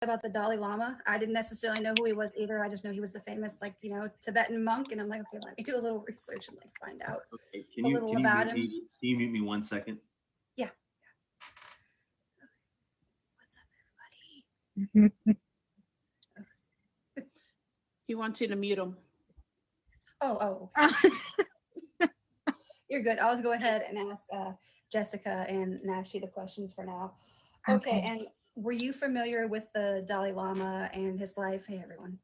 about the Dalai Lama. I didn't necessarily know who he was either. I just know he was the famous, like, Tibetan monk. And I'm like, okay, let me do a little research and like find out Okay, a little about him. can you mute me 1 second? Yeah. What's up, He wants you to mute him. everybody? You're good. I'll just go ahead and ask Jessica and Nashi the questions for now. Okay. And were you familiar with the Dalai Lama and his life? Hey, everyone.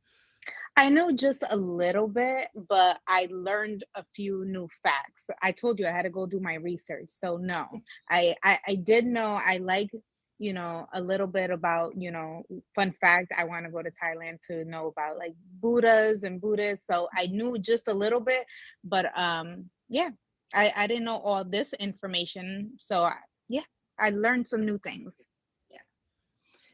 I know just a little bit, but I learned a few new facts. I told you I had to go do my research. So no, I did know. I like, a little bit about, fun fact. I want to go to Thailand to know about like Buddhas and Buddhists. So I knew just a little bit, but yeah, I didn't know all this information. So I learned some new things.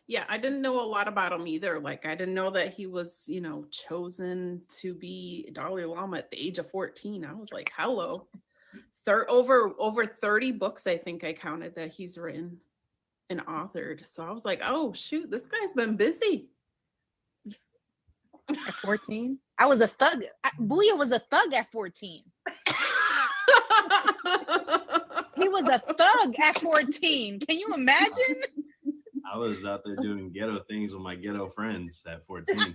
Yeah, I didn't know a lot about him either. Like, I didn't know that he was, chosen to be Dalai Lama at the age of 14. I was like, hello. Over 30 books, I think I counted that he's written and authored. So I was like, oh, shoot, this guy's been busy. At 14? I was a thug. Booyah was a thug at 14. He was a thug at 14. Can you imagine? I was out there doing ghetto things with my ghetto friends at 14.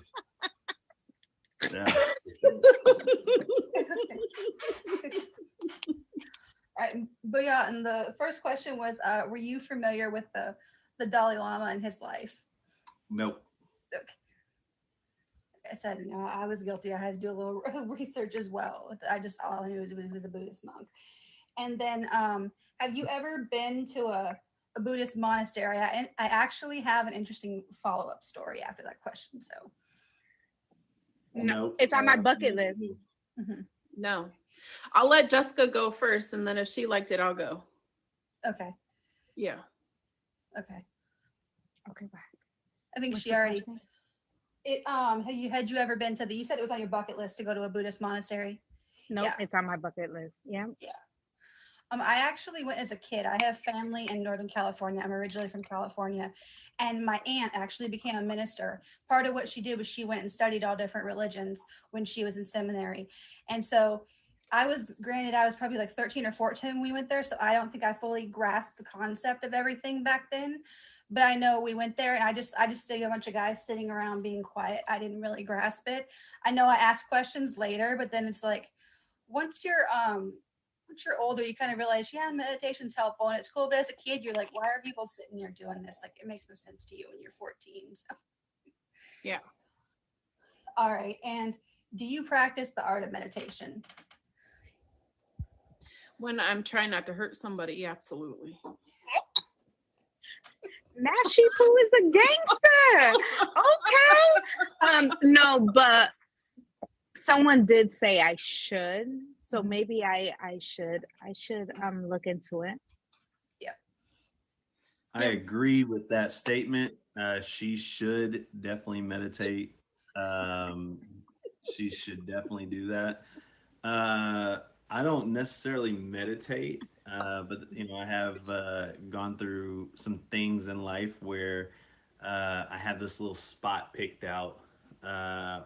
Yeah. All right, but yeah, and the first question was, were you familiar with the Dalai Lama and his life? Nope. Okay. Like I said, I was guilty. I had to do a little research as well. All I knew was he was a Buddhist monk. And then, have you ever been to a Buddhist monastery? I actually have an interesting follow-up story after that question. So, no, it's on my bucket list. Mm-hmm. No, I'll let Jessica go first, and then if she liked it, I'll go. Okay. Yeah. Okay. Bye. I think she already. Had you ever been to you said it was on your bucket list to go to a Buddhist monastery? No, it's on my bucket list. Yeah. Yeah. I actually went as a kid. I have family in Northern California. I'm originally from California. And my aunt actually became a minister. Part of what she did was she went and studied all different religions when she was in seminary. And so I was probably like 13 or 14 when we went there. So I don't think I fully grasped the concept of everything back then. But I know we went there and I just see a bunch of guys sitting around being quiet. I didn't really grasp it. I know I asked questions later, but then it's like, once you're older, you kind of realize, yeah, meditation's helpful and it's cool. But as a kid, you're like, why are people sitting here doing this? Like, it makes no sense to you when you're 14. So. Yeah. All right. And do you practice the art of meditation? When I'm trying not to hurt somebody, absolutely. Nashi Poo is a gangster. Okay. No, but someone did say I should. So maybe I should look into it. Yeah. I agree with that statement. She should definitely meditate. She should definitely do that. I don't necessarily meditate, but I have gone through some things in life where I have this little spot picked out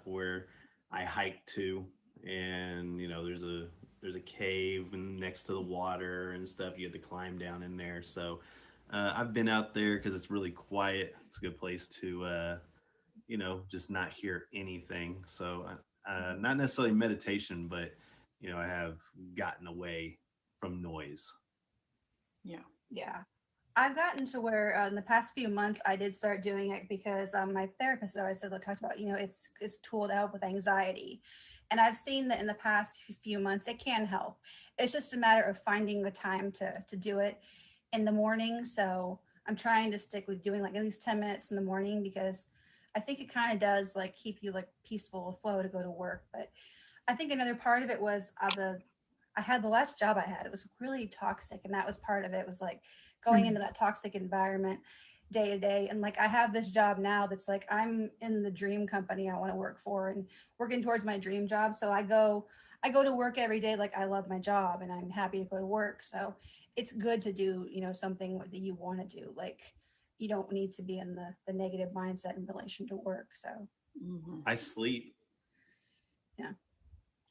where I hike to, and there's a cave and next to the water and stuff. You have to climb down in there. So I've been out there because it's really quiet. It's a good place to just not hear anything. So not necessarily meditation, but I have gotten away from noise. Yeah. I've gotten to where in the past few months I did start doing it because my therapist always talked about, it's tool to help with anxiety. And I've seen that in the past few months, it can help. It's just a matter of finding the time to do it in the morning. So I'm trying to stick with doing like at least 10 minutes in the morning because I think it kind of does like keep you like peaceful flow to go to work. But I think another part of it was I had the last job I had. It was really toxic. And that was part of it, was like going into that toxic environment day to day. And like, I have this job now that's like, I'm in the dream company I want to work for and working towards my dream job. So I go to work every day. Like, I love my job and I'm happy to go to work. So it's good to do, something that you want to do. Like, you don't need to be in the negative mindset in relation to work. So Mhm. I sleep.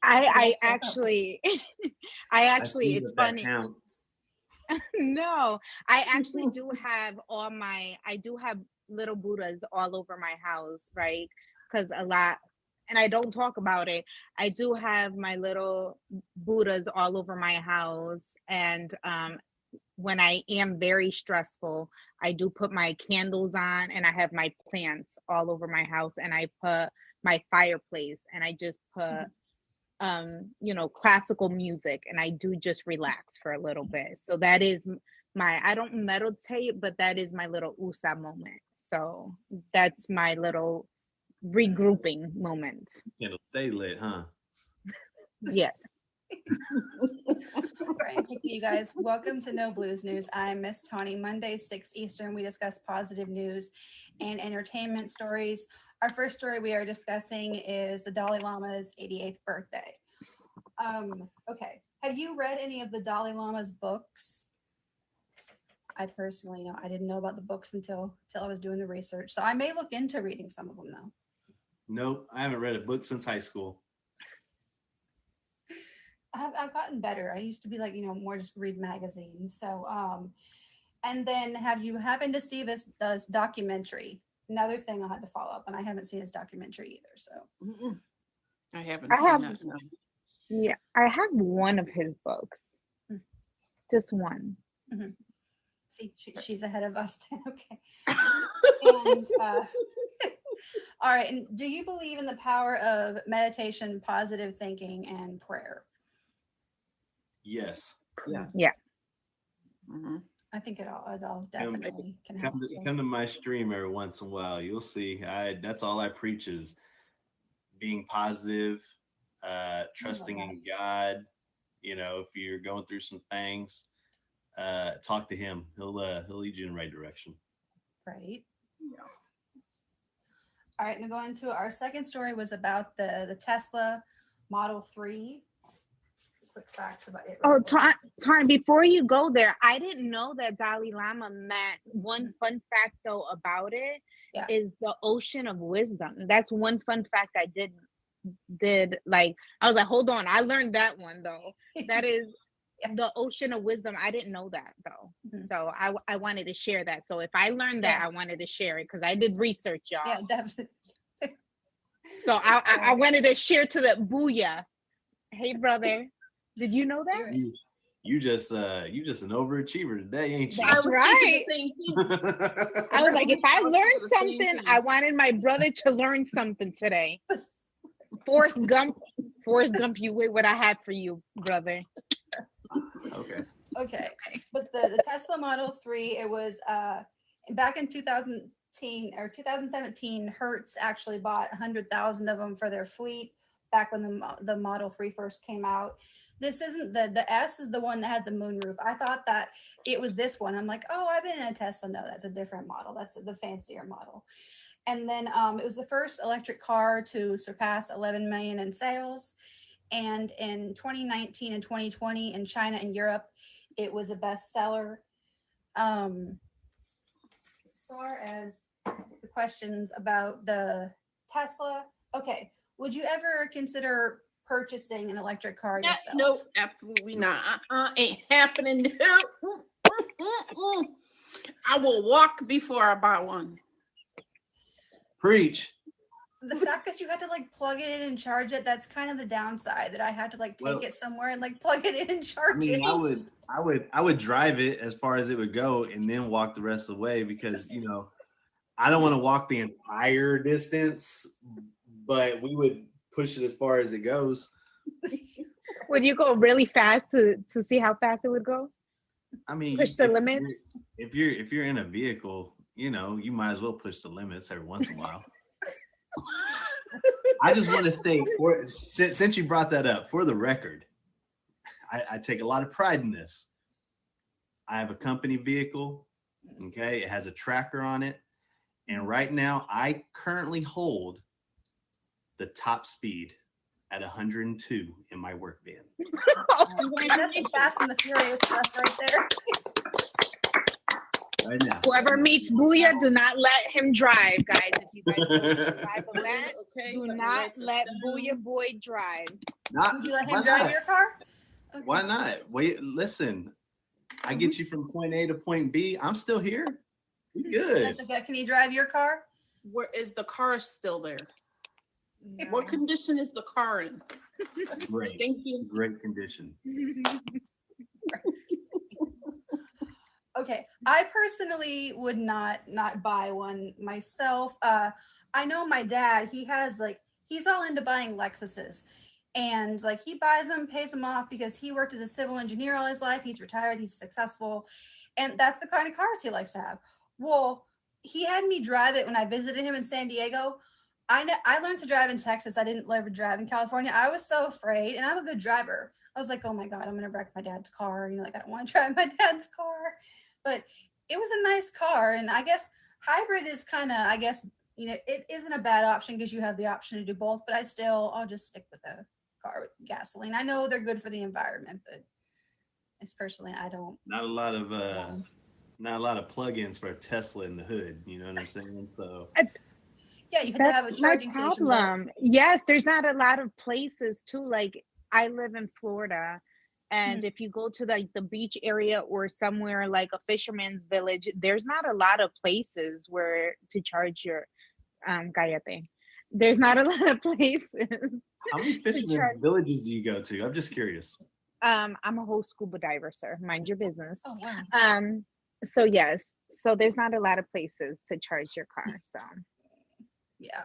I Yeah. actually, I see it's that that funny. counts. No, I actually do have I do have little Buddhas all over my house, right? Because a lot, and I don't talk about it. I do have my little Buddhas all over my house. And when I am very stressful, I do put my candles on and I have my plants all over my house. And I put my fireplace and I just put classical music, and I do just relax for a little bit. So that is I don't meditate, but that is my little USA moment. So that's my little regrouping moment. It'll stay lit, huh? Yes. Right, thank you guys. Welcome to No Blues News. I'm Miss Tawny. Mondays, 6 Eastern, we discuss positive news and entertainment stories. Our first story we are discussing is the Dalai Lama's 88th birthday. Okay. Have you read any of the Dalai Lama's books? I personally know. I didn't know about the books until I was doing the research. So I may look into reading some of them though. Nope, I haven't read a book since high school. I've gotten better. I used to be like, more just read magazines. So, and then have you happened to see this documentary? Another thing I had to follow up, and I haven't seen his documentary either. So Mm-mm. I haven't I seen have- that. No. Yeah, I have one of his books. Mm. Just one. see, she's ahead of us then. Okay. And, all right. And do you believe in the power of meditation, positive thinking, and prayer? Yes. Yes. Yeah. Mhm. I think it all definitely can help. Come to my stream every once in a while. You'll see. That's all I preach is being positive, trusting in God. If you're going through some things, talk to him. He'll lead you in the right direction. Right. Yeah. All right. Now going to our second story was about the Tesla Model 3. Quick facts about it. Oh, Tawny, before you go there, I didn't know that Dalai Lama met. One fun fact though about it is the ocean of wisdom. That's one fun fact I did like. I was like, hold on, I learned that one though. That is the ocean of wisdom. I didn't know that though. So I wanted to share that. So if I learned that, I wanted to share it because I did research, y'all. Yeah, definitely. So I wanted to share to the booyah. Hey, brother. Did you know that? You just an overachiever today, ain't you? That's right. I was like, if I learned something, I wanted my brother to learn something today. Forrest Gump, you wait what I had for you, brother. Okay. But the Tesla Model 3, it was back in 2017, Hertz actually bought 100,000 of them for their fleet back when the Model 3 first came out. This isn't the S is the one that has the moonroof. I thought that it was this one. I'm like, oh, I've been in a Tesla. No, that's a different model. That's the fancier model. And then it was the first electric car to surpass 11 million in sales. And in 2019 and 2020 in China and Europe, it was a bestseller. As far as the questions about the Tesla, okay, would you ever consider purchasing an electric car yourself? No, absolutely not. Ain't happening. No. I will walk before I buy one. Preach. The fact that you had to plug it in and charge it, that's kind of the downside, that I had to take it somewhere and plug it in and charge it. I would drive it as far as it would go and then walk the rest of the way because I don't want to walk the entire distance, but we would push it as far as it goes. Would you go really fast to see how fast it would go? I mean, push the limits. If you're in a vehicle, you might as well push the limits every once in a while. I just want to say, since you brought that up, for the record, I take a lot of pride in this. I have a company vehicle. Okay, it has a tracker on it, and right now I currently hold the top speed at 102 in my work van. That's the Fast and the Furious stuff right there. right now. Whoever meets Booyah, do not let him drive, guys. If you guys go to the live event, Okay, do let me not write this let down. Booyah Boy drive. Not, Would you let why him drive not? your car? Okay. Why not? Wait, listen. I get you from point A to point B. I'm still here. We good. Jessica, can he drive your car? Where is the car still there? No. What condition is the car in? Great. Thank you. Great condition. Okay, I personally would not buy one myself. I know my dad, he has like, he's all into buying Lexuses, and like he buys them, pays them off because he worked as a civil engineer all his life. He's retired, he's successful, and that's the kind of cars he likes to have. Well, he had me drive it when I visited him in San Diego. I learned to drive in Texas. I didn't ever drive in California. I was so afraid, and I'm a good driver. I was like, oh my God, I'm gonna wreck my dad's car. You know, like I don't want to drive my dad's car. But it was a nice car, and I guess hybrid is kind of, I guess, you know, it isn't a bad option because you have the option to do both. But I'll just stick with a car with gasoline. I know they're good for the environment, but it's personally, I don't. Not a lot of plugins for a Tesla in the hood. You know what I'm saying? So Yeah, you have to have a That's my charging station. there. problem. Yes, there's not a lot of places too. Like I live in Florida, and if you go to like the beach area or somewhere like a fisherman's village, there's not a lot of places where to charge your cállate. There's not a lot of places. how many fishermen villages do you go to? I'm just curious. I'm a whole scuba diver, sir. Mind your business. Oh wow. So yes, so there's not a lot of places to charge your car. So Yeah.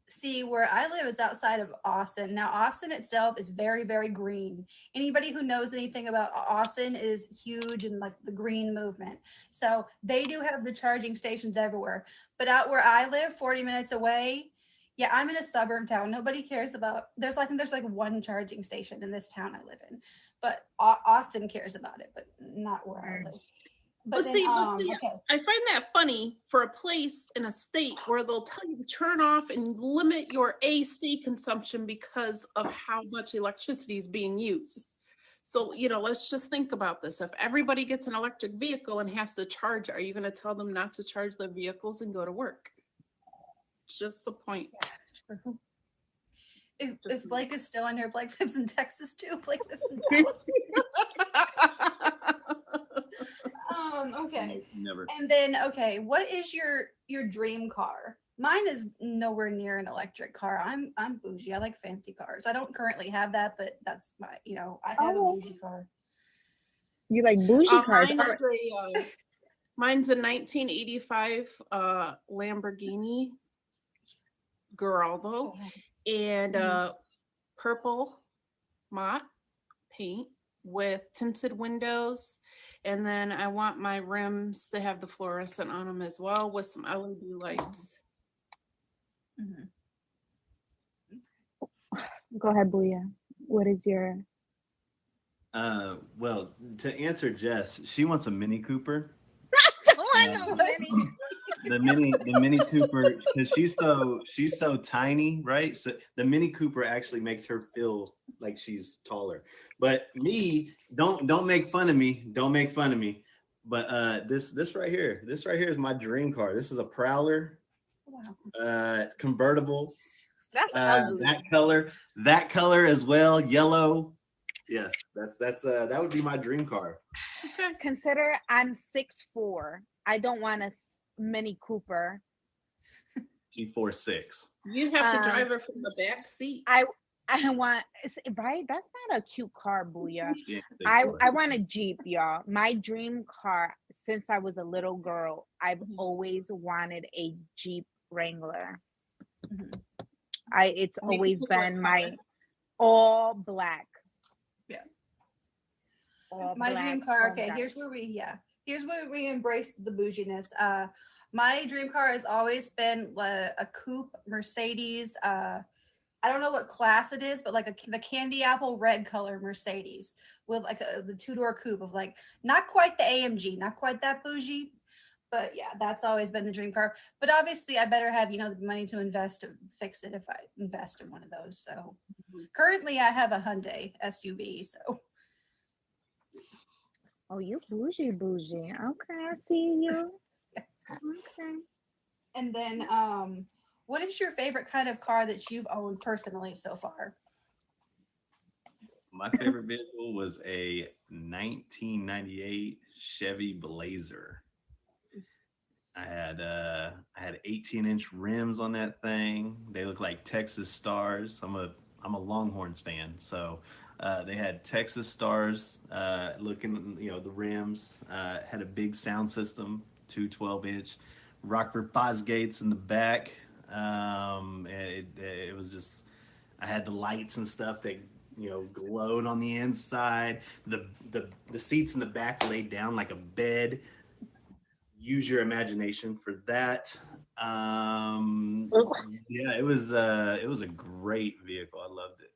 See, where I live is outside of Austin. Now, Austin itself is very, very green. Anybody who knows anything about Austin is huge in like the green movement. So they do have the charging stations everywhere. But out where I live, 40 minutes away, yeah, I'm in a suburb town. Nobody cares about. I think there's like one charging station in this town I live in, but Austin cares about it, but not where I live. But see, okay. I find that funny for a place in a state where they'll tell you to turn off and limit your AC consumption because of how much electricity is being used. So, you know, let's just think about this. If everybody gets an electric vehicle and has to charge, are you going to tell them not to charge their vehicles and go to work? Just the point. If Blake is still in here, Blake lives in Texas too. Blake lives in Dallas. Okay. Never. And then, okay, what is your dream car? Mine is nowhere near an electric car. I'm bougie. I like fancy cars. I don't currently have that, but that's my, I have a bougie car. you like bougie cars? Mine's a 1985 Lamborghini Gallardo and purple matte paint with tinted windows, and then I want my rims to have the fluorescent on them as well with some LED lights. Go ahead, Booyah. What is your? Well, to answer Jess, she wants a Mini Cooper. The Mini Cooper, because she's so tiny, right? So the Mini Cooper actually makes her feel like she's taller. But me, don't make fun of me. Don't make fun of me. But this right here is my dream car. This is a Prowler. Wow. It's convertible. That's ugly. That color as well, yellow. Yes, that would be my dream car. Consider I'm 6'4". I don't want a Mini Cooper. G46. You have to drive her from the back seat. I want, right? That's not a cute car, Booyah. I want a Jeep, y'all. My dream car since I was a little girl, I've always wanted a Jeep Wrangler. It's always been my all black. Yeah. All my black, dream car. so Okay, nice. here's where we embrace the bouginess. My dream car has always been a coupe Mercedes. I don't know what class it is, but like the candy apple red color Mercedes with like the two-door coupe of like not quite the AMG, not quite that bougie, but yeah, that's always been the dream car. But obviously, I better have the money to invest to fix it if I invest in one of those. So currently, I have a Hyundai SUV. So Oh, you bougie, bougie. Okay, I see you. Okay. And then, what is your favorite kind of car that you've owned personally so far? My favorite vehicle was a 1998 Chevy Blazer. I had 18-inch rims on that thing. They look like Texas stars. I'm a Longhorns fan, so they had Texas stars looking. The rims had a big sound system, two 12-inch Rockford Fosgates in the back. And it was just I had the lights and stuff that glowed on the inside. The seats in the back laid down like a bed. Use your imagination for that. Yeah, it was a great vehicle. I loved it.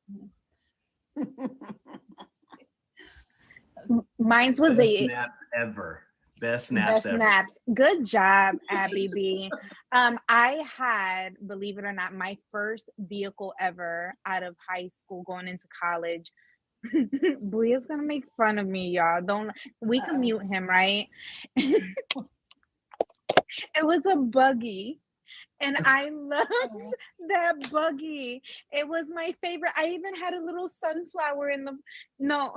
Mine was Best a snaps ever. Best snaps best ever. naps. Good job, Abby B. I had, believe it or not, my first vehicle ever out of high school going into college. Booya's gonna make fun of me, y'all. Don't we can mute him, right? It was a buggy. And I loved that buggy. It was my favorite. I even had a little sunflower in the no.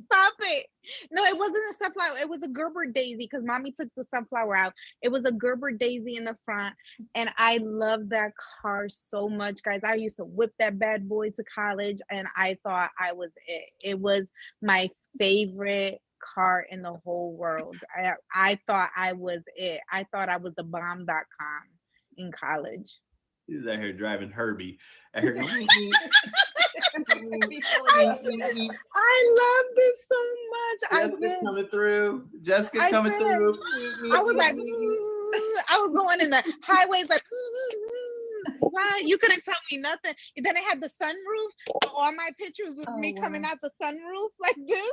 Stop it. No, it wasn't a sunflower. It was a Gerber daisy because mommy took the sunflower out. It was a Gerber daisy in the front. And I loved that car so much, guys. I used to whip that bad boy to college and I thought I was it. It was my favorite car in the whole world. I thought I was it. I thought I was the bomb.com in college. He's out here driving Herbie. Out here going, I loved it so much. Jessica coming through. Jessica I coming did. through. I was like, I was going in the highways like, what? You couldn't tell me nothing. And then I had the sunroof. So all my pictures was me coming out the sunroof like this.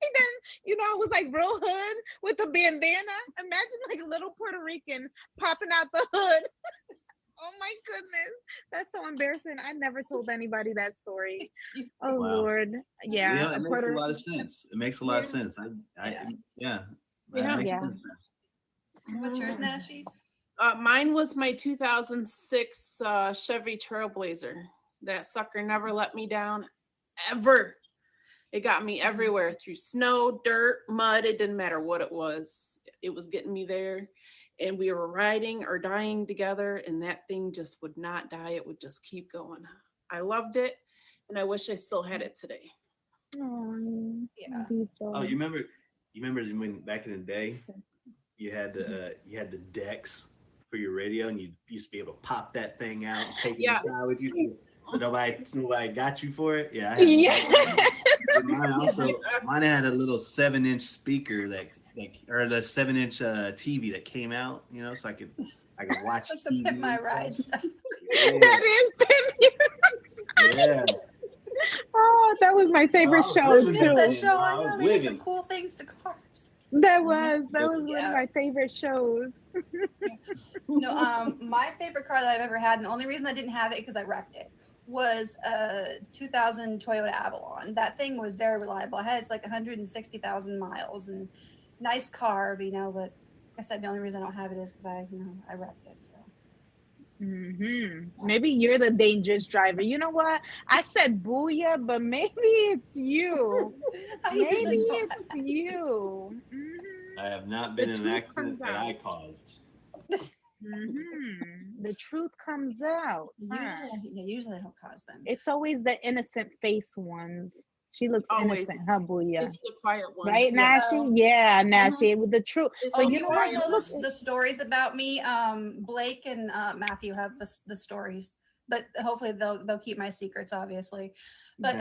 And then, I was like real hood with a bandana. Imagine like a little Puerto Rican popping out the hood. Oh my goodness. That's so embarrassing. I never told anybody that story. Oh Wow. Lord. Yeah. It makes a lot of sense. It makes a lot of sense. Yeah. Sense. What's yours, Nashi? Mine was my 2006 Chevy Trailblazer. That sucker never let me down ever. It got me everywhere through snow, dirt, mud. It didn't matter what it was. It was getting me there. And we were riding or dying together. And that thing just would not die. It would just keep going. I loved it. And I wish I still had it today. Oh, Yeah. Oh, you remember when back in the day you had the decks for your radio and you used to be able to pop that thing out and take it fly with you. But nobody got you for it. Yeah. Mine had a little 7-inch speaker or the 7-inch TV that came out, so I could watch. That's a Pimp My Ride stuff. Yeah. That is Pimp. Yeah. Oh, that was my favorite show too. That show, I know they did some cool things to cars. That was one of my favorite shows. No, my favorite car that I've ever had, and the only reason I didn't have it because I wrecked it, was a 2000 Toyota Avalon. That thing was very reliable. I had it's like 160,000 miles and nice car, but like I said, the only reason I don't have it is because I wrecked it. So. Maybe you're the dangerous driver. You know what? I said booyah, but maybe it's you. Maybe it's you. I have not been in an accident that I caused. The truth comes out. Usually I don't cause them. It's always the innocent face ones. She looks innocent, huh, Booyah? It's the quiet ones. Right, Nashi? Yeah, Nashi, with the truth. So you want to know the stories about me? Blake and Matthew have the stories, but hopefully they'll keep my secrets, obviously. But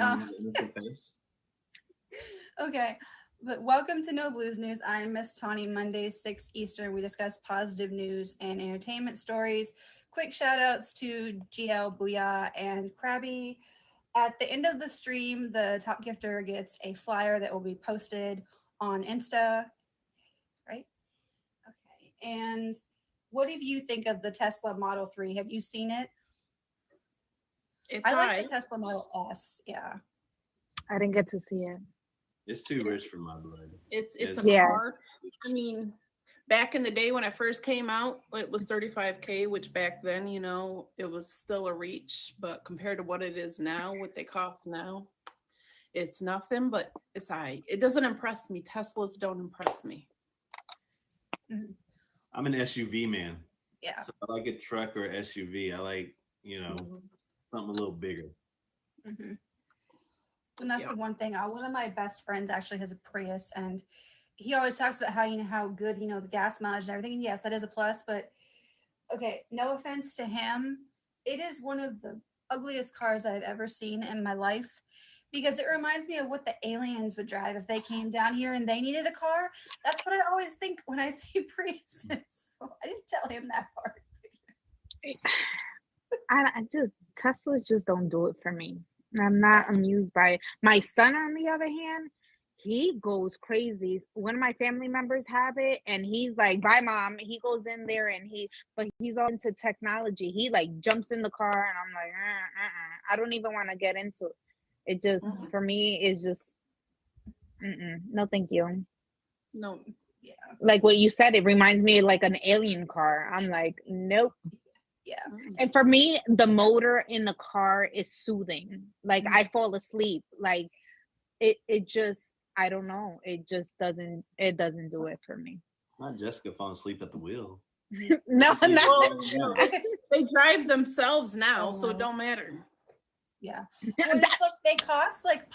okay. But welcome to No Blues News. I'm Miss Tawny. Mondays 6 Eastern. We discuss positive news and entertainment stories. Quick shout outs to GL, Booyah, and Krabby. At the end of the stream, the top gifter gets a flyer that will be posted on Insta. Right? Okay. And what do you think of the Tesla Model 3? Have you seen it? It's I like the Tesla Model S. Yeah. I didn't get to see it. It's too rich for my blood. It's a Yeah. car. I mean, back in the day when it first came out, it was 35K, which back then, you know, it was still a reach. But compared to what it is now, what they cost now, it's nothing. But it's it doesn't impress me. Teslas don't impress me. I'm an SUV man. Yeah. So I like a truck or SUV. I like, you know, something a little bigger. Mm-hmm. And that's the one thing. One of my best friends actually has a Prius, and he always talks about how, you know, how good, you know, the gas mileage and everything. And yes, that is a plus. But okay, no offense to him, it is one of the ugliest cars I've ever seen in my life, because it reminds me of what the aliens would drive if they came down here and they needed a car. That's what I always think when I see Priuses. So I didn't tell him that part. I just Teslas just don't do it for me. I'm not amused by it. My son, on the other hand, he goes crazy. One of my family members have it, and he's like, "Bye, mom." He goes in there and but he's all into technology. He like jumps in the car, and I'm like, I don't even want to get into it. It just for me is just, no, thank you. No. Yeah. Like what you said, it reminds me of like an alien car. I'm like, nope. Yeah. And for me, the motor in the car is soothing. Like I fall asleep. Like it just, I don't know. It just doesn't do it for me. Not Jessica falling asleep at the wheel. No, Well, you know, they drive themselves now, so Oh. it don't matter. Yeah. Well, look, they cost like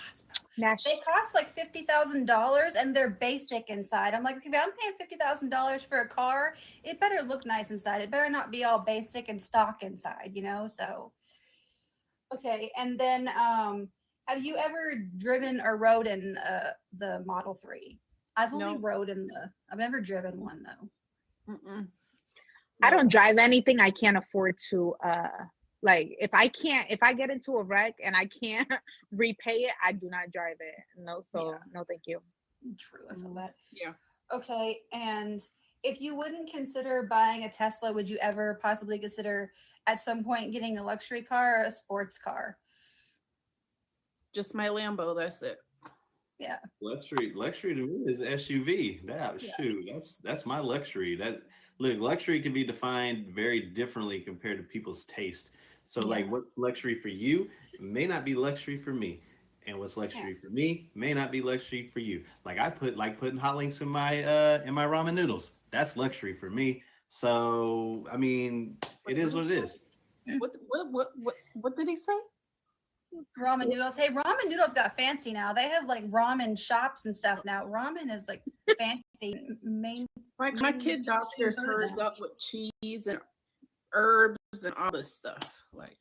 $50,000, and they're basic inside. I'm like, okay, I'm paying $50,000 for a car. It better look nice inside. It better not be all basic and stock inside, you know? So, okay. And then, have you ever driven or rode in the Model 3? I've only rode in I've never driven one though. I don't drive anything I can't afford to, like if I get into a wreck and I can't repay it, I do not drive it. No, thank you. True, I feel that. Yeah. Okay, and if you wouldn't consider buying a Tesla, would you ever possibly consider at some point getting a luxury car or a sports car? Just my Lambo, that's it. Yeah. Luxury to me is SUV. Shoot, that's my luxury. Luxury can be defined very differently compared to people's taste. So like what's luxury for you may not be luxury for me. And what's luxury for me may not be luxury for you. Like I putting hot links in my ramen noodles. That's luxury for me. So I mean, it is what it is. What did he say? Ramen noodles. Hey, ramen noodles got fancy now. They have like ramen shops and stuff now. Ramen is like fancy. My kid doctors hers up with cheese and herbs and all this stuff. Like,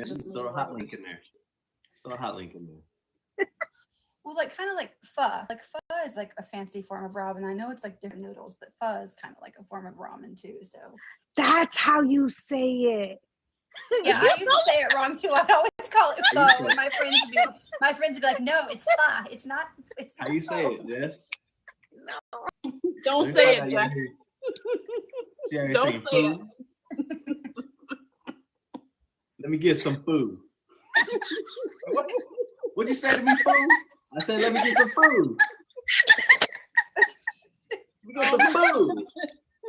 just throw a hot link in there. Throw a hot link in there. Well, like kind of like pho. Like pho is like a fancy form of ramen. I know it's like different noodles, but pho is kind of like a form of ramen too. So that's how you say it. Yeah, I used to say it wrong too. I'd always call it pho, and my friends would be like, "No, it's pho. It's not. It's not." How you say it, Jess? No. Don't say it, Jess. Don't say it. Let me get some food. What'd you say to me, food? I said, let me get some food. Let me get some food.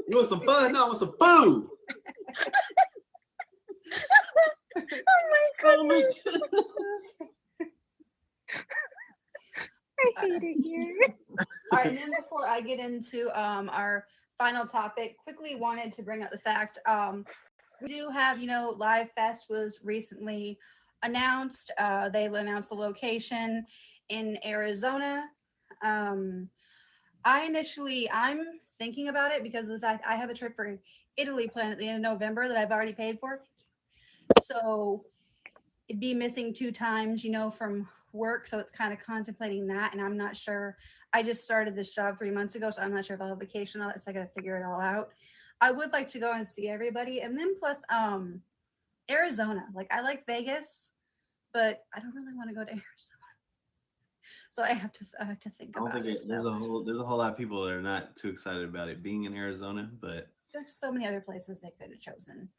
You want some fun? No, I want some food. Oh my goodness. I hate it here. All right, and then before I get into our final topic, quickly wanted to bring up the fact we do have, Live Fest was recently announced. They announced the location in Arizona. I'm thinking about it because of the fact I have a trip for Italy planned at the end of November that I've already paid for. So it'd be missing 2 times, from work. So it's kind of contemplating that. And I'm not sure. I just started this job 3 months ago, so I'm not sure if I'll have vacation on it. So I got to figure it all out. I would like to go and see everybody. And then plus Arizona. Like I like Vegas, but I don't really want to go to Arizona. So I have to think about it. There's a whole lot of people that are not too excited about it being in Arizona, but there's so many other places they could have chosen.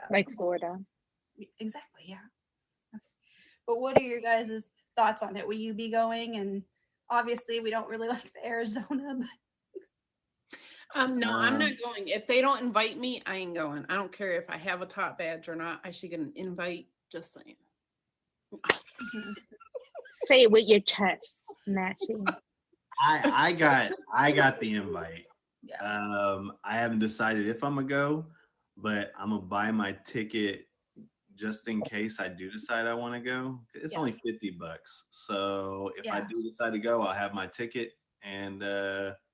Like Florida. Exactly, yeah. Okay. But what are your guys' thoughts on it? Will you be going? And obviously, we don't really like the Arizona, but No, I'm not going. If they don't invite me, I ain't going. I don't care if I have a top badge or not. I should get an invite. Just saying. Say it with your chest, Nashi. I got the invite. yeah. I haven't decided if I'm gonna go, but I'm gonna buy my ticket just in case I do decide I want to go. It's Yeah. only $50. So if I Yeah. do decide to go, I'll have my ticket and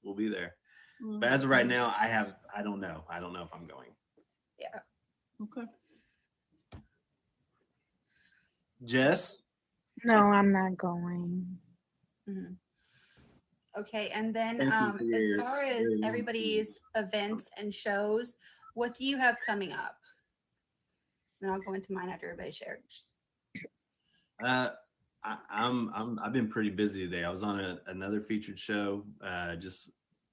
we'll be there. Mm, But as of right now, I don't know. I don't know if I'm going. Yeah. okay. Jess? No, I'm not going. Mhm. Okay, and then Thank you for as your- far as your- everybody's events and shows, what do you have coming up? And I'll go into mine after everybody shares. I've been pretty busy today. I was on another featured show just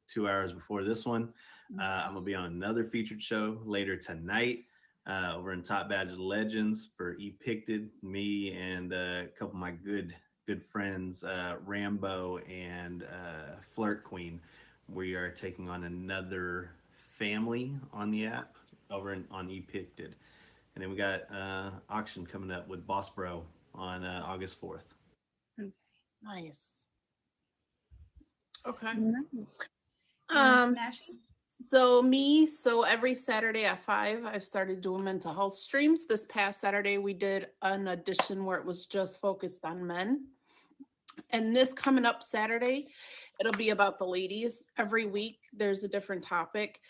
2 hours before this one. I'm gonna be on another featured show later tonight over in Top Badge Legends for Epicted. Me and a couple of my good friends, Rambo and Flirt Queen. We are taking on another family on the app over on Epicted. And then we got auction coming up with Boss Bro on August 4th. Nice. Okay. Nashi? So every Saturday at 5, I've started doing mental health streams. This past Saturday, we did an edition where it was just focused on men. And this coming up Saturday, it'll be about the ladies. Every week, there's a different topic.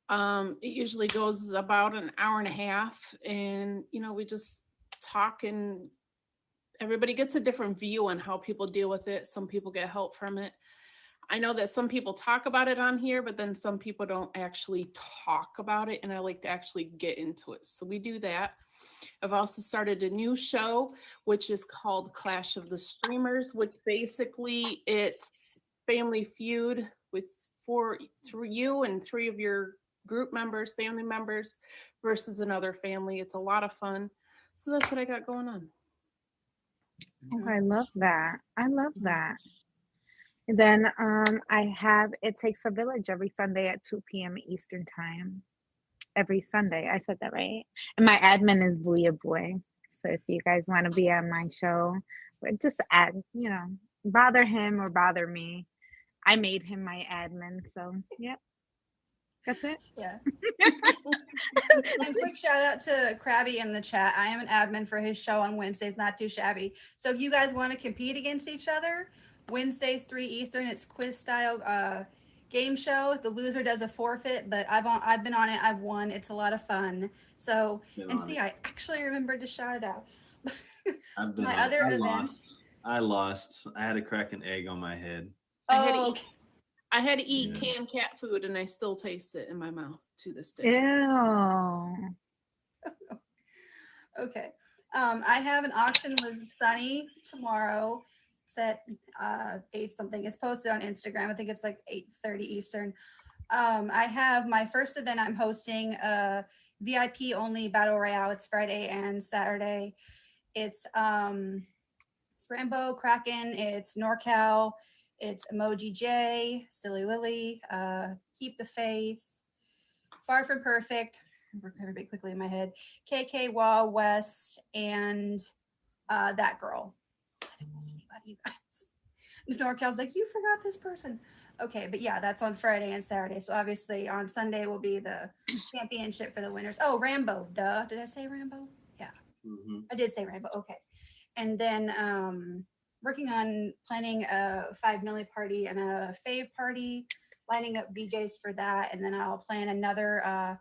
It usually goes about an hour and a half, and we just talk, and everybody gets a different view on how people deal with it. Some people get help from it. I know that some people talk about it on here, but then some people don't actually talk about it, and I like to actually get into it. So we do that. I've also started a new show, which is called Clash of the Streamers, which basically it's Family Feud with you and 3 of your group members, family members, versus another family. It's a lot of fun. So that's what I got going on. Oh, I love that. I love that. And then I have It Takes a Village every Sunday at 2 p.m. Eastern time. Every Sunday. I said that right. And my admin is Booyah Boy. So if you guys want to be on my show, just bother him or bother me. I made him my admin. So, yep. That's it. Yeah. And quick shout out to Krabby in the chat. I am an admin for his show on Wednesdays, Not Too Shabby. So if you guys want to compete against each other, Wednesdays 3 Eastern, it's quiz style game show. The loser does a forfeit, but I've been on it. I've won. It's a lot of fun. So I actually remembered to shout it out. I've been My on other it. events. I lost. I had to crack an egg on my head. I had to eat Yeah. canned cat food, and I still taste it in my mouth to this day. Ew. Okay. I have an auction with Sunny tomorrow. It's at 8 something. It's posted on Instagram. I think it's like 8:30 Eastern. I have my first event I'm hosting, VIP only battle royale. It's Friday and Saturday. It's Rambo, Kraken, it's NorCal, it's Emoji J, Silly Lily, Keep the Faith, Far From Perfect, everybody quickly in my head, KK Wah West, and That Girl. I didn't miss anybody, you guys. NorCal's like, you forgot this person. Okay, but yeah, that's on Friday and Saturday. So obviously on Sunday will be the championship for the winners. Oh, Rambo, duh. Did I say Rambo? Yeah. Mm-hmm. I did say Rambo. Okay. And then working on planning a 5 milli party and a fave party, lining up DJs for that. And then I'll plan another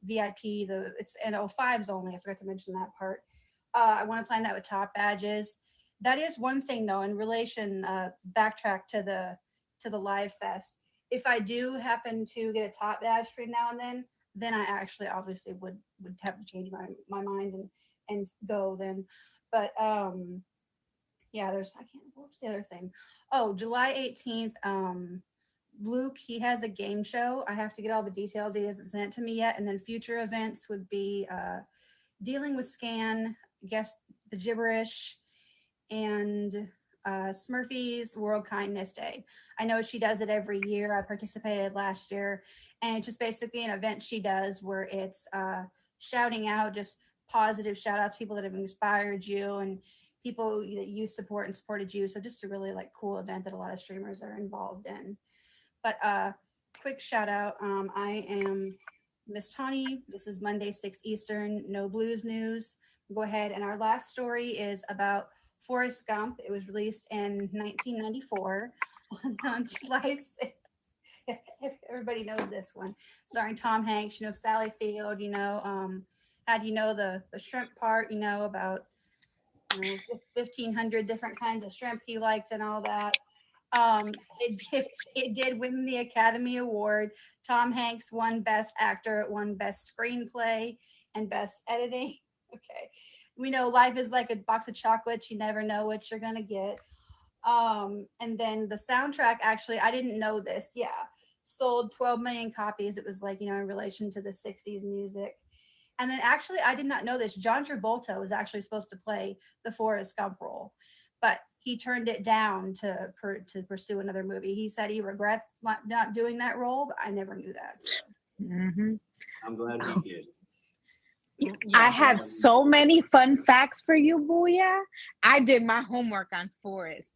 VIP. It's and 05s only. I forgot to mention that part. I want to plan that with Top Badges. That is one thing though, in relation, backtrack to the live fest. If I do happen to get a Top Badge between now and then I actually obviously would have to change my mind and go then. But yeah, what's the other thing? Oh, July 18th, Luke, he has a game show. I have to get all the details. He hasn't sent it to me yet. And then future events would be dealing with Scan, guess the gibberish, and Smurfy's World Kindness Day. I know she does it every year. I participated last year, and it's just basically an event she does where it's shouting out just positive shout outs, people that have inspired you and people that you support and supported you. So just a really like cool event that a lot of streamers are involved in. But quick shout out. I am Miss Tawny. This is Monday, 6 Eastern, no blues news. Go ahead. And our last story is about Forrest Gump. It was released in 1994 on July 6th. Everybody knows this one. Starring Tom Hanks, Sally Field, how do you know the shrimp part, about 1,500 different kinds of shrimp he liked and all that. It did win the Academy Award. Tom Hanks won Best Actor, won Best Screenplay, and Best Editing. Okay. We know life is like a box of chocolates. You never know what you're going to get. And then the soundtrack, actually, I didn't know this. Yeah. Sold 12 million copies. It was like, in relation to the 60s music. And then actually, I did not know this. John Travolta was actually supposed to play the Forrest Gump role, but he turned it down to pursue another movie. He said he regrets not doing that role, but I never knew that. So. Mm-hmm. I'm glad he did. Yeah, I have so many fun facts for you, Booyah. I did my homework on Forrest.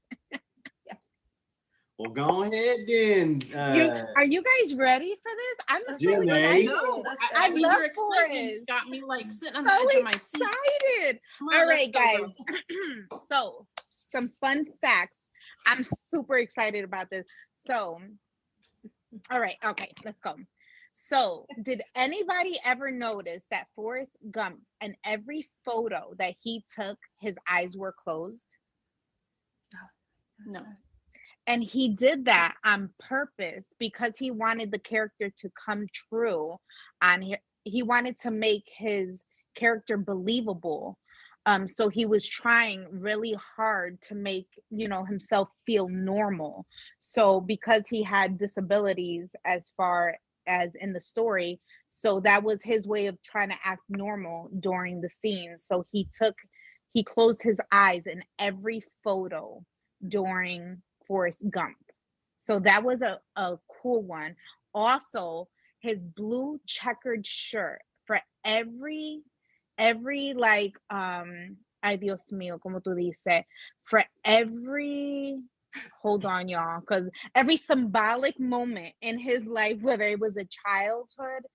Well, go ahead then. Are you guys ready for this? I'm so Janae. excited. I mean, love your Forrest. excitement's got me like sitting on the So edge of my seat. excited. Come on, All let's right, go, guys. girl. So, some fun facts. I'm super excited about this. So, all right. Okay, let's go. So, did anybody ever notice that Forrest Gump, in every photo that he took, his eyes were closed? No. And he did that on purpose because he wanted the character to come true. He wanted to make his character believable. So he was trying really hard to make, himself feel normal. So because he had disabilities as far as in the story, so that was his way of trying to act normal during the scenes. So he closed his eyes in every photo during Forrest Gump. So that was a cool one. Also, his blue checkered shirt for every like ay Dios mío, como tú dices, for every, hold on y'all, because every symbolic moment in his life, whether it was a childhood,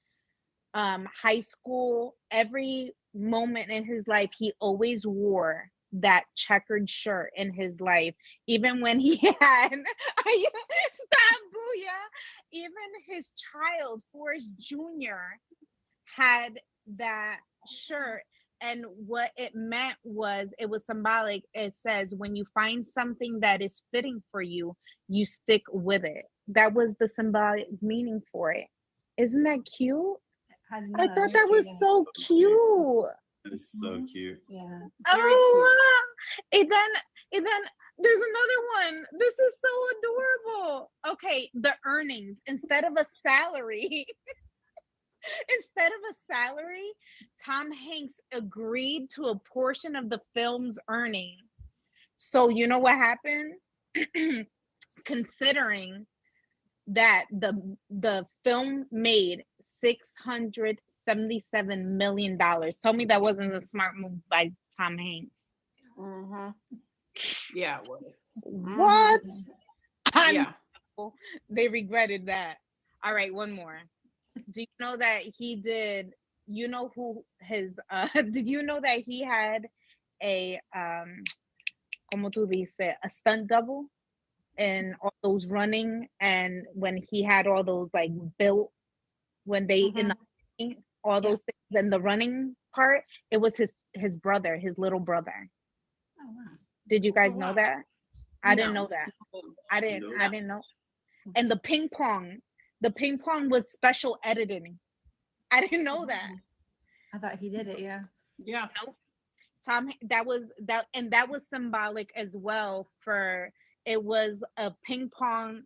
high school, every moment in his life, he always wore that checkered shirt in his life, even when he had stop, Booyah, even his child Forrest Jr. had that shirt, and what it meant was, it was symbolic. It says, when you find something that is fitting for you, you stick with it. That was the symbolic meaning for it. Isn't that cute? I thought that was so cute. It's so cute. Yeah. Very Oh, and then there's another one. This is so adorable. Okay, the earnings, instead of a salary, Tom Hanks agreed to a portion of the film's earning. So you know what happened? Considering that the film made $677 million. Tell me that wasn't a smart move by Tom Hanks. Mm-hmm. Yeah, it was. What? Yeah. They regretted that. All right, one more. Do you know that he did? You know who his? Did you know that he had a como tú dices, a stunt double, and all those running, and when he had all those like built, when they in the, all those things in the running part, it was his brother, his little brother. Oh wow! Did you guys know that? I didn't know that. I didn't know. And the ping pong was special editing. I didn't know that. I thought he did it. Yeah. Yeah. Nope. Tom, that was symbolic as well. For it was a ping pong,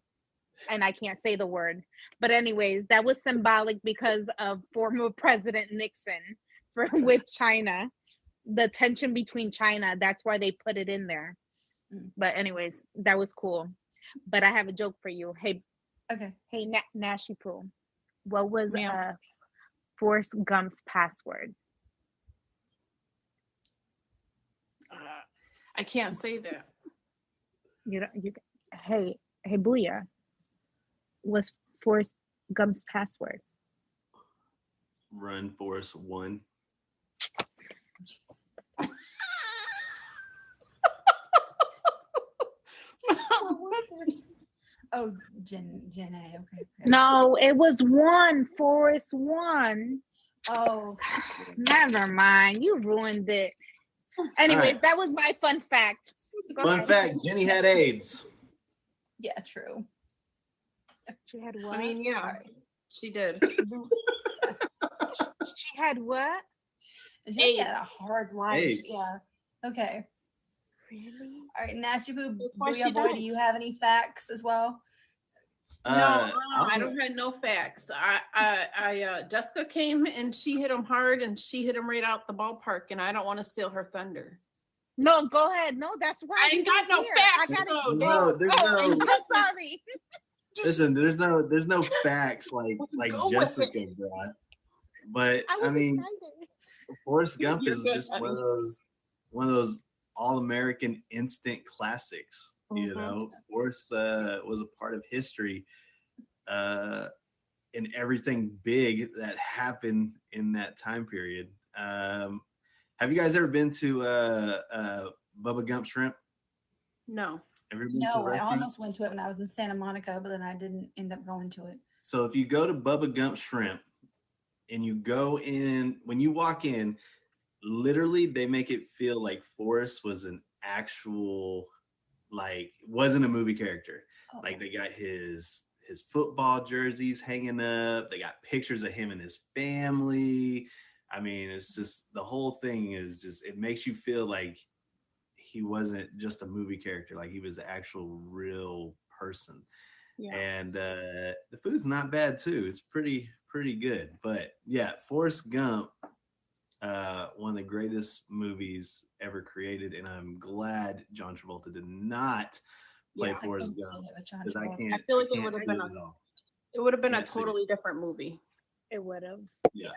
and I can't say the word, but anyways, that was symbolic because of former President Nixon with China, the tension between China. That's why they put it in there. But anyways, that was cool. But I have a joke for you. Okay. Hey, Nashy Poo, what was Ma'am. Forrest Gump's password? I can't say that. Hey, Booyah, what's Forrest Gump's password? Run, Forrest, one. Oh, Jen A. Okay. No, it was one. Forrest one. Oh, Never mind. You ruined it. Anyways, right. that was my fun fact. Go Fun ahead. fact: Jenny had AIDS. yeah, true. She had what? I mean, yeah, she did. She had what? Jenny had a hard life. AIDS. Yeah. Okay. Really? All right, Nasty Boo, That's why Booyah she Boy, died. do you have any facts as well? No, I I'm- don't have no facts. Jessica came and she hit him hard and she hit him right out the ballpark, and I don't want to steal her thunder. No, go ahead. No, that's why I ain't got no here. facts, I gotta though, No, dude. there's no. I'm sorry. Listen, there's no facts like Go with Jessica brought. But I was I mean, excited. Forrest Gump You're is good, just honey. one of those all-American instant classics. You Mhm. know, Forrest was a part of history in everything big that happened in that time period. Have you guys ever been to Bubba Gump Shrimp? No. Ever been to a No, I restaurant? almost went to it when I was in Santa Monica, but then I didn't end up going to it. So if you go to Bubba Gump Shrimp and you go in, when you walk in, literally they make it feel like Forrest was an actual, like, wasn't a movie character. Oh. Like they got his football jerseys hanging up. They got pictures of him and his family. I mean, it's just, the whole thing is just, it makes you feel like he wasn't just a movie character, like he was the actual real person. Yeah. And the food's not bad too. It's pretty good. But yeah, Forrest Gump, one of the greatest movies ever created, and I'm glad John Travolta did not play Yeah, I Forrest couldn't Gump see it with John because I Travolta. can't. I feel like it can't would've see been it a- at all. It would have been a Yes, it- totally different movie. It would have. Yeah.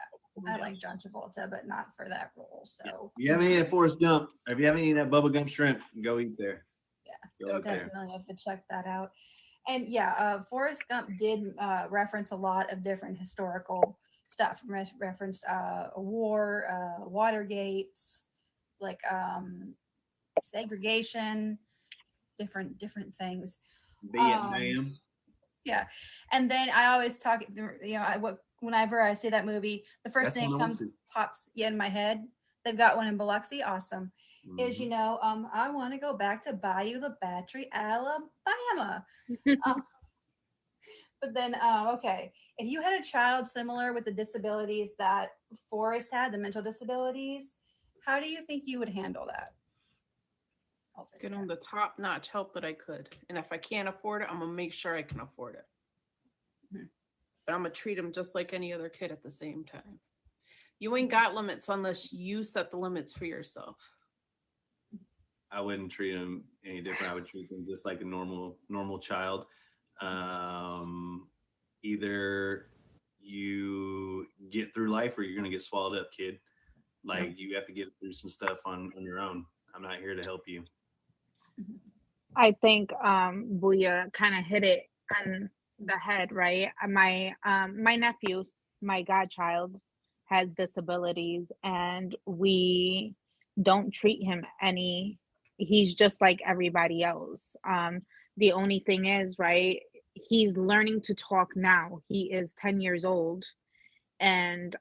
I like John Travolta, but not for that role. So If you haven't eaten at Forrest Gump, if you haven't eaten at Bubba Gump Shrimp, go eat there. Yeah, Go eat there. definitely have to check that out. And yeah, Forrest Gump did reference a lot of different historical stuff. Referenced a war, Watergate, like segregation, different things. Vietnam. Yeah, and then I always talk. Whenever I see that movie, the first That's thing one that I went comes pops in my head. They've got one in Biloxi. Awesome. Is Mhm. I want to go back to Bayou La Battery, Alabama. But then, okay, if you had a child similar with the disabilities that Forrest had, the mental disabilities, how do you think you would handle that? Get him the top-notch help that I could. And if I can't afford it, I'm going to make sure I can afford it. Mhm. But I'm going to treat him just like any other kid at the same time. You ain't got limits unless you set the limits for yourself. I wouldn't treat him any different. I would treat him just like a normal child. Either you get through life or you're gonna get swallowed up, kid. Like you have to get through some stuff on your own. I'm not here to help you. I think Booyah kind of hit it on the head, right? My nephew, my godchild, has disabilities, and we don't treat him any. He's just like everybody else. The only thing is, right? He's learning to talk now. He is 10 years old, and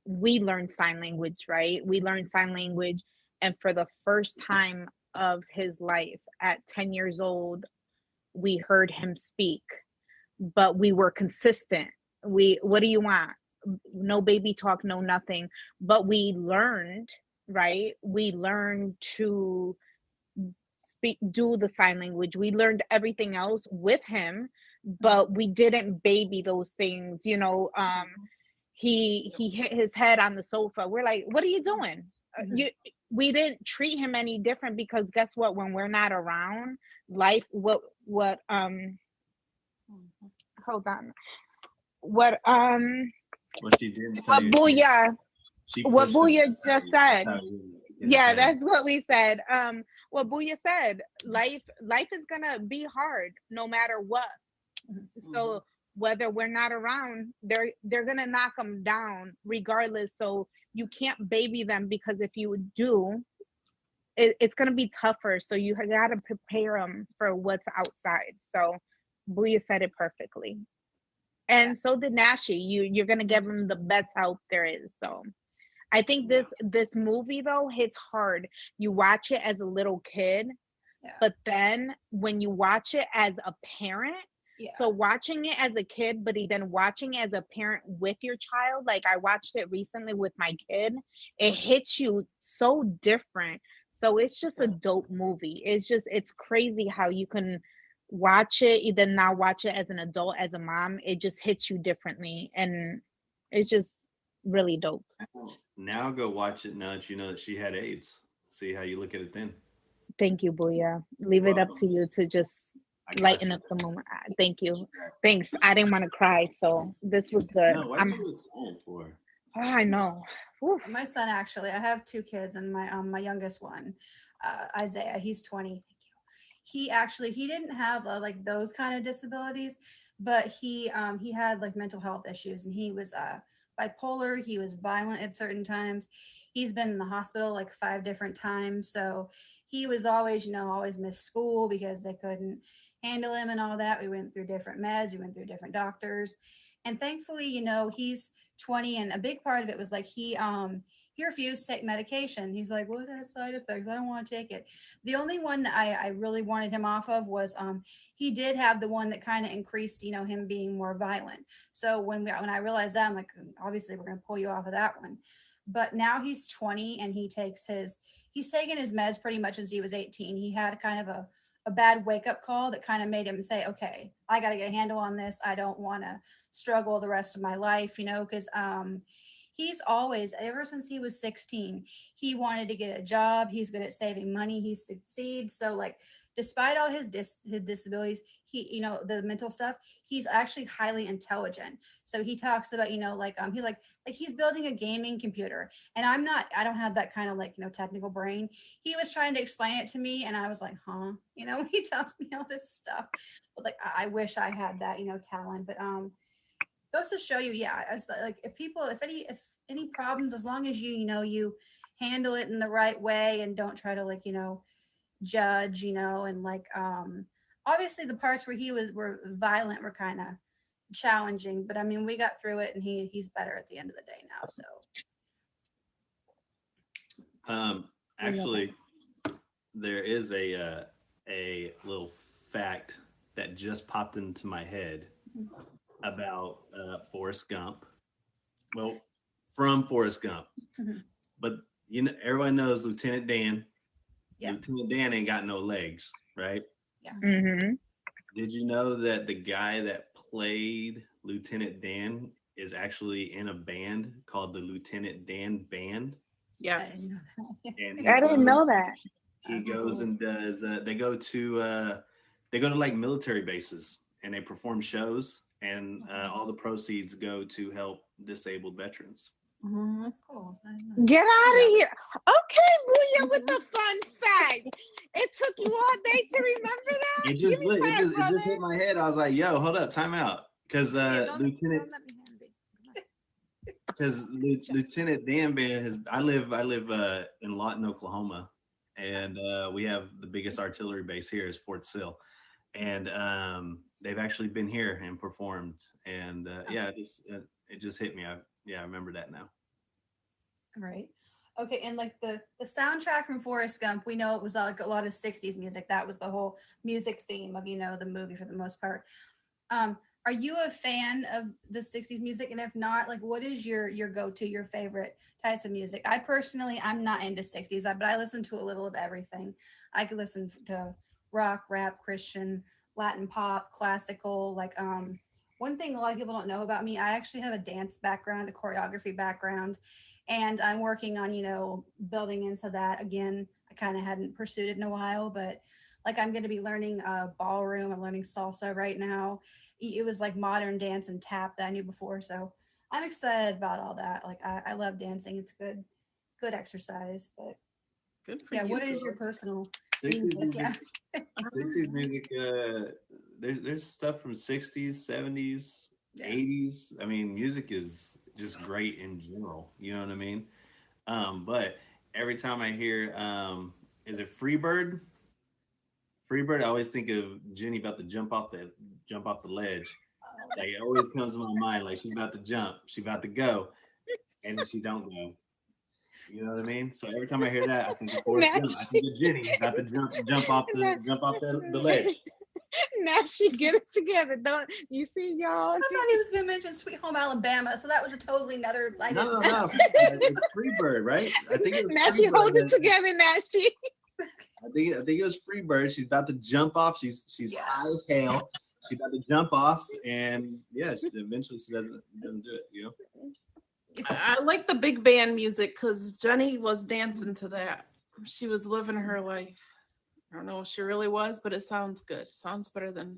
we learn sign language, right? We learn sign language, and for the first time of his life at 10 years old, we heard him speak, but we were consistent. What do you want? No baby talk, no nothing. But we learned, right? We learned to speak, do the sign language. We learned everything else with him, but we didn't baby those things. He hit his head on the sofa. We're like, what are you doing? we didn't treat him any different, because guess what? When we're not around, life, what hold on. What What she didn't tell what you, Booyah she what pushed him Booyah aside. just That's said. how you Yeah, say it. that's what we said. What Booyah said, life is gonna be hard no matter what. So whether we're not around, they're gonna knock them down regardless. So you can't baby them, because if you do, it's gonna be tougher. So you gotta prepare them for what's outside. So Booyah said it perfectly, and so did Nashi. You're gonna give them the best help there is. So I think this movie though hits hard. You watch it as a little kid, but then when you watch it as a parent, so watching it as a kid, but then watching it as a parent with your child, like I watched it recently with my kid, it hits you so different. So it's just a dope movie. It's crazy how you can watch it, either now watch it as an adult, as a mom, it just hits you differently. And it's just really dope. Now go watch it now that you know that she had AIDS. See how you look at it then. Thank you, Booyah. Leave it up to you to just lighten up the moment. Thank you. Thanks. I didn't want to cry, so this was good. No, what are you crying for? Oh, I know. Whew. My son, actually, I have two kids, and my youngest one, Isaiah, he's 20. Thank you. He didn't have like those kind of disabilities, but he had like mental health issues, and he was bipolar. He was violent at certain times. He's been in the hospital like 5 different times. So he was always, always missed school because they couldn't handle him and all that. We went through different meds. We went through different doctors. And thankfully, he's 20, and a big part of it was like he refused to take medication. He's like, well, it has side effects. I don't want to take it. The only one that I really wanted him off of was he did have the one that kind of increased, him being more violent. So when I realized that, I'm like, obviously we're going to pull you off of that one. But now he's 20, and he's taken his meds pretty much since he was 18. He had kind of a bad wake-up call that kind of made him say, okay, I got to get a handle on this. I don't want to struggle the rest of my life, because he's always, ever since he was 16, he wanted to get a job. He's good at saving money. He succeeds. So like, despite all his disabilities, he, the mental stuff, he's actually highly intelligent. So he talks about, he's building a gaming computer, and I don't have that kind of technical brain. He was trying to explain it to me, and I was like, huh, he tells me all this stuff, but like, I wish I had that, talent. But goes to show you, it's like if any problems, as long as you handle it in the right way and don't try to judge, and obviously the parts where were violent were kind of challenging, but I mean, we got through it, and he's better at the end of the day now. So actually, there is a little fact that just popped into my head about Forrest Gump. Well, from Forrest Gump. But everyone knows Lieutenant Dan. Yeah. Lieutenant Dan ain't got no legs, right? Yeah. Mm-hmm. Did you know that the guy that played Lieutenant Dan is actually in a band called the Lieutenant Dan Band? Yes. I didn't know that. He goes and does they go to like military bases, and they perform shows, and all the proceeds go to help disabled veterans. That's cool. Get out of here. Okay, Booyah, with the fun fact. It took you all day to remember that? It just hit my head. I was like, yo, hold up, time out. Because Lieutenant Dan Band I live in Lawton, Oklahoma, and we have the biggest artillery base here is Fort Sill. And they've actually been here and performed. And it just hit me. I remember that now. Right. Okay, and like the soundtrack from Forrest Gump, we know it was like a lot of 60s music. That was the whole music theme of, the movie for the most part. Are you a fan of the 60s music? And if not, like, what is your go-to, your favorite types of music? I personally, I'm not into 60s, but I listen to a little of everything. I could listen to rock, rap, Christian, Latin pop, classical, like one thing a lot of people don't know about me, I actually have a dance background, a choreography background, and I'm working on, building into that again. I kind of hadn't pursued it in a while, but like I'm going to be learning ballroom. I'm learning salsa right now. It was like modern dance and tap that I knew before, so I'm excited about all that. Like I love dancing. It's good exercise. But Good for yeah, you. what is your personal 60s music? music. Yeah. 60s music. There's stuff from 60s, 70s, Yeah. 80s. I mean, music is just great in general. You know what I mean? But every time I hear, is it Freebird? Freebird, I always think of Jenny about to jump off the ledge. Like it always comes to my mind, like she's about to jump, she's about to go, and then she don't go. You know what I mean? So every time I hear that, I think of Forrest Gump. I think of Jenny about to jump off the ledge. Now she get it together. Don't you see, y'all? I thought he was going to mention Sweet Home Alabama, so that was a totally another. No. It's Freebird, right? I think it was Now she holds it Freebird. together. Now she. I think it was Freebird. She's about to jump off. She's Yeah. high as hell. She's about to jump off, and yeah, eventually she doesn't do it. You know. I like the big band music because Jenny was dancing to that. She was living her life. I don't know if she really was, but it sounds good. It sounds better than.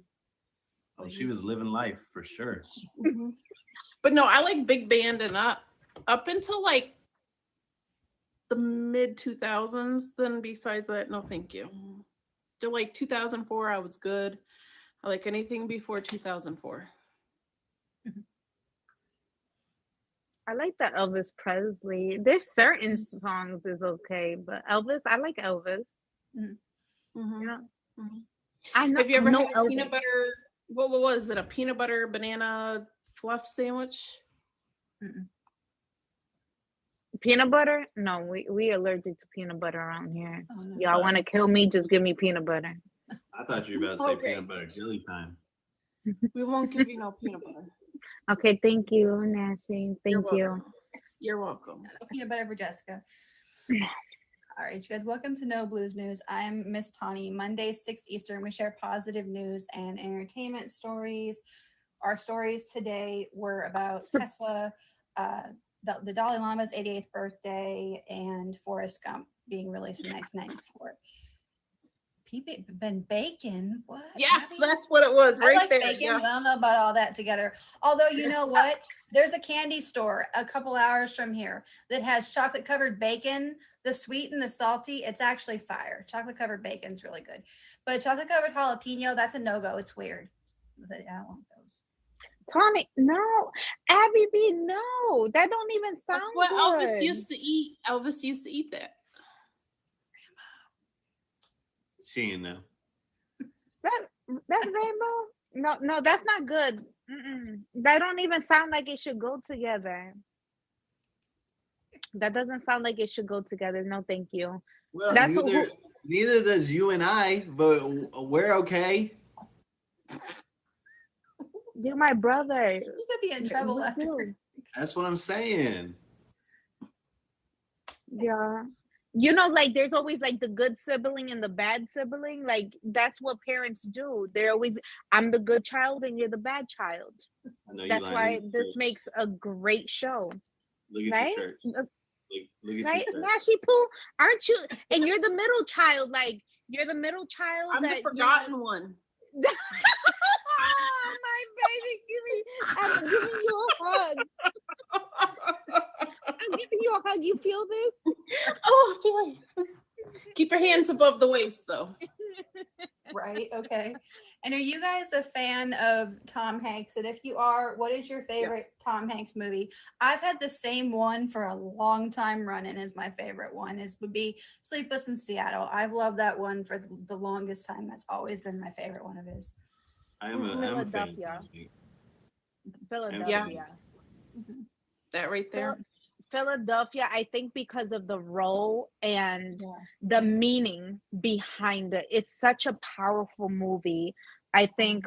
Oh, she was living life for sure. But no, I like big band and up until like the mid 2000s. Then besides that, no, thank you. To like 2004, I was good. I like anything before 2004. I like the Elvis Presley. There's certain songs is okay, but Elvis, I like Elvis. Mm-hmm. You know, Mhm. I know. Have you ever know had a peanut butter? What was it? A peanut butter banana fluff sandwich? Peanut butter? No, we allergic to peanut butter around here. Oh, no. Y'all want to kill me? Just give me peanut butter. I thought you were about to say Okay. peanut butter jelly time. We won't give you no peanut butter. Okay, thank you, Nashi. Thank you. Welcome. You're welcome. Peanut butter for Jessica. All right, you guys, welcome to No Blues News. I'm Miss Tawny. Monday, 6 Eastern, we share positive news and entertainment stories. Our stories today were about Tesla, the Dalai Lama's 88th birthday, and Forrest Gump being released in 1994. Bacon? What? Yes, Abby? that's what it was I right like there. bacon, Yeah. but I don't know about all that together. Although, you know what? There's a candy store a couple hours from here that has chocolate covered bacon, the sweet and the salty. It's actually fire. Chocolate covered bacon's really good. But chocolate covered jalapeno, that's a no-go. It's weird. But I don't want those. Tony, no. Abby B, no. That don't even sound That's what good. Elvis used to eat. Elvis used to eat that. She ain't know. That's rainbow? No, that's not good. That don't even sound like it should go together. That doesn't sound like it should go together. No, thank you. Well, That's neither does you and I, but we're okay. You're my brother. You could be in trouble We after. do. That's what I'm saying. Yeah. You know, like there's always like the good sibling and the bad sibling. Like that's what parents do. They're always, I'm the good child and you're the bad child. I know you That's lying. why Look at this your- makes a great show. Look at right? your shirt. Look at Right? your shirt. Nashi Poo, aren't you? And you're the middle child. Like you're the middle child. I'm the that, forgotten one. Oh my baby, I'm giving you a hug. I'm giving you a hug. You feel this? Oh, I feel it. Keep your hands above the waist, though. Right. Okay. And are you guys a fan of Tom Hanks? And if you are, what is your favorite Tom Hanks movie? I've had the same one for a long time running as my favorite one would be Sleepless in Seattle. I've loved that one for the longest time. That's always been my favorite one of his. I'm a fan. Philadelphia. Philadelphia. Mhm. That right there. Philadelphia, I think because of the role and Yeah. the meaning behind it. It's such a powerful movie. I think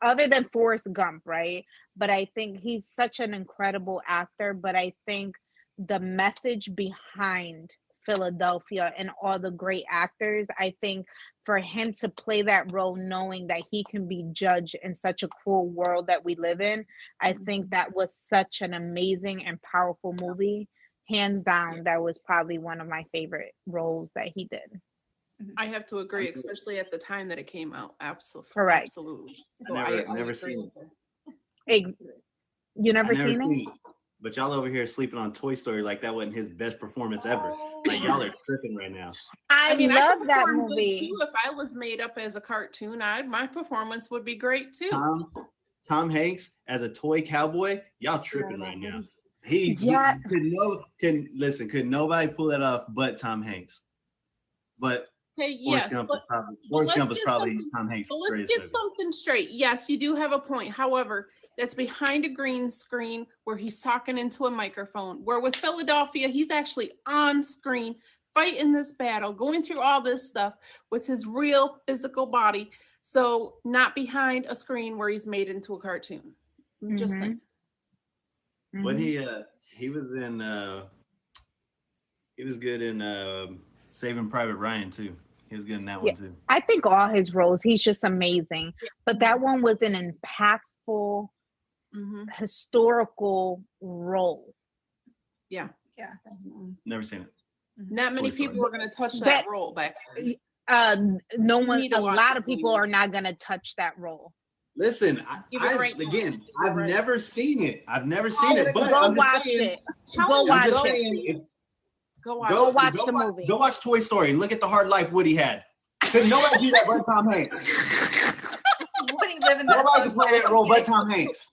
other than Forrest Gump, right? But I think he's such an incredible actor, but I think the message behind Philadelphia and all the great actors. I think for him to play that role, knowing that he can be judged in such a cruel world that we live in, I think that was such an amazing and powerful movie. Hands down, that was probably one of my favorite roles that he did. I have to agree, especially at the time that it came out. Absolutely. Correct. Absolutely. So Never agree seen with her. You never I never seen it? seen it. But y'all over here sleeping on Toy Story like that wasn't his best performance ever. Like y'all are tripping right now. I mean, love could that perform good, movie. too. If I was made up as a cartoon, my performance would be great too. Tom Hanks as a toy cowboy, y'all tripping right now. Yeah. Could nobody pull that off but Tom Hanks? But Okay, Forrest yes, Gump but was probably Tom Hanks' so let's greatest get movie. something straight. Yes, you do have a point. However, that's behind a green screen where he's talking into a microphone. Where with Philadelphia, he's actually on screen fighting this battle, going through all this stuff with his real physical body. So not behind a screen where he's made into a cartoon. I'm just saying. When he was in he was good in Saving Private Ryan too. He was good in that one too. I think all his roles, he's just amazing. But that one was an impactful historical role. Yeah. Never seen it. Not many people were going to touch that role back then. No one, a lot of people are not going to touch that role. Listen, I've never seen it. I've never seen it, but go I'm just watch saying, it. Go watch it. Go watch the movie. Go watch Toy Story and look at the hard life Woody had. Couldn't nobody do that but Tom Hanks. Woody living that. Nobody can play that role but Tom Hanks.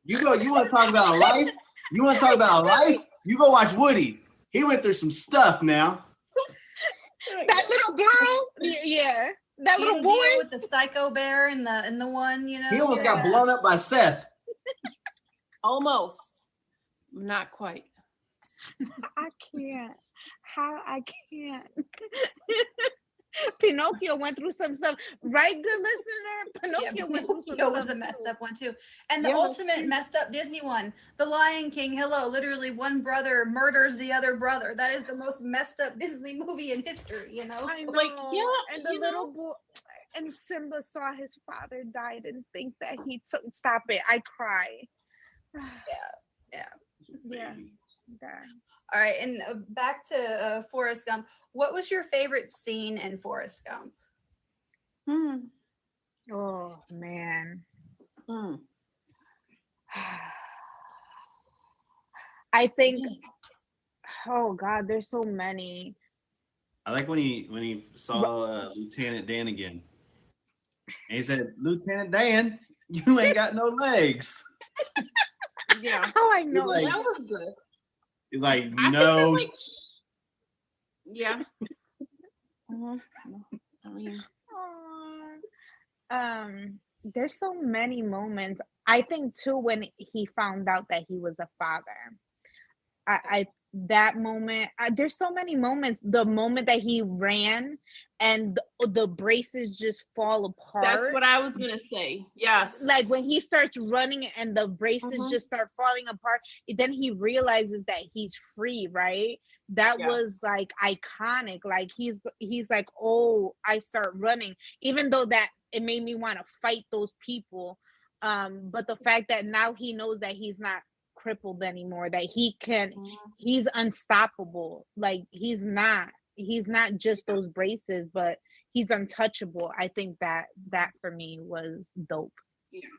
You want to talk about a life? You want to talk about a life? You go watch Woody. He went through some stuff now. That little girl, yeah. That little boy with the psycho bear and the one, you know. He almost got blown up by Seth. Almost. Not quite. I can't. I can't. Pinocchio went through some stuff, right, good listener? Pinocchio went through some stuff. Was a messed up one too, and the ultimate messed up Disney one, The Lion King. Hello, literally one brother murders the other brother. That is the most messed up Disney movie in history. You know, I know. Like, and the little boy and Simba saw his father die and think that he took. Stop it! I cry. Yeah. All right, and back to Forrest Gump. What was your favorite scene in Forrest Gump? Oh man. I think. Oh God, there's so many. I like when he saw Lieutenant Dan again, and he said, "Lieutenant Dan, you ain't got no legs." Yeah. Oh, I know. Like, that was good. He's like, no. Yeah. I mean, there's so many moments. I think too when he found out that he was a father. I that moment. There's so many moments. The moment that he ran and the braces just fall apart. That's what I was gonna say. Yes. Like when he starts running and the braces just start falling apart, then he realizes that he's free, right? That was like iconic. Like he's like, oh, I start running, even though that it made me want to fight those people. But the fact that now he knows that he's not crippled anymore, that he's unstoppable. Like he's not just those braces, but he's untouchable. I think that for me was dope. Yeah.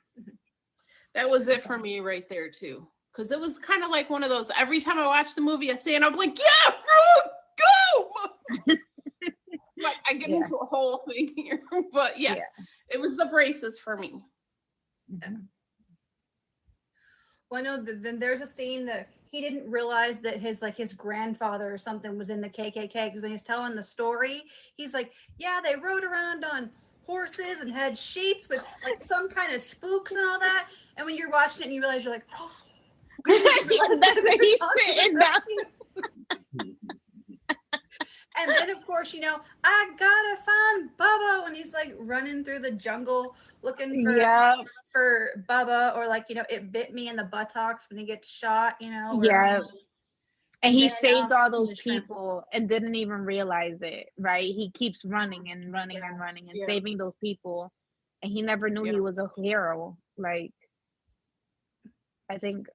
That was it for me right there too. Because it was kind of like one of those, every time I watch the movie, I see it and I'm like, yeah, go! Like I get into a whole thing here. But yeah, it was the braces for me. Well, I know then there's a scene that he didn't realize that his grandfather or something was in the KKK, because when he's telling the story, he's like, yeah, they rode around on horses and had sheets with like some kind of spooks and all that. And when you're watching it and you realize, you're like, oh. That's where he's sitting down. And then, of course, I gotta find Bubba when he's like running through the jungle looking for Bubba, or like, it bit me in the buttocks when he gets shot, Yeah. And he Then, saved all the those shrimp. people and didn't even realize it, right? He keeps running and running and running and Yeah. saving those people. And he never knew he was a hero. Like, I think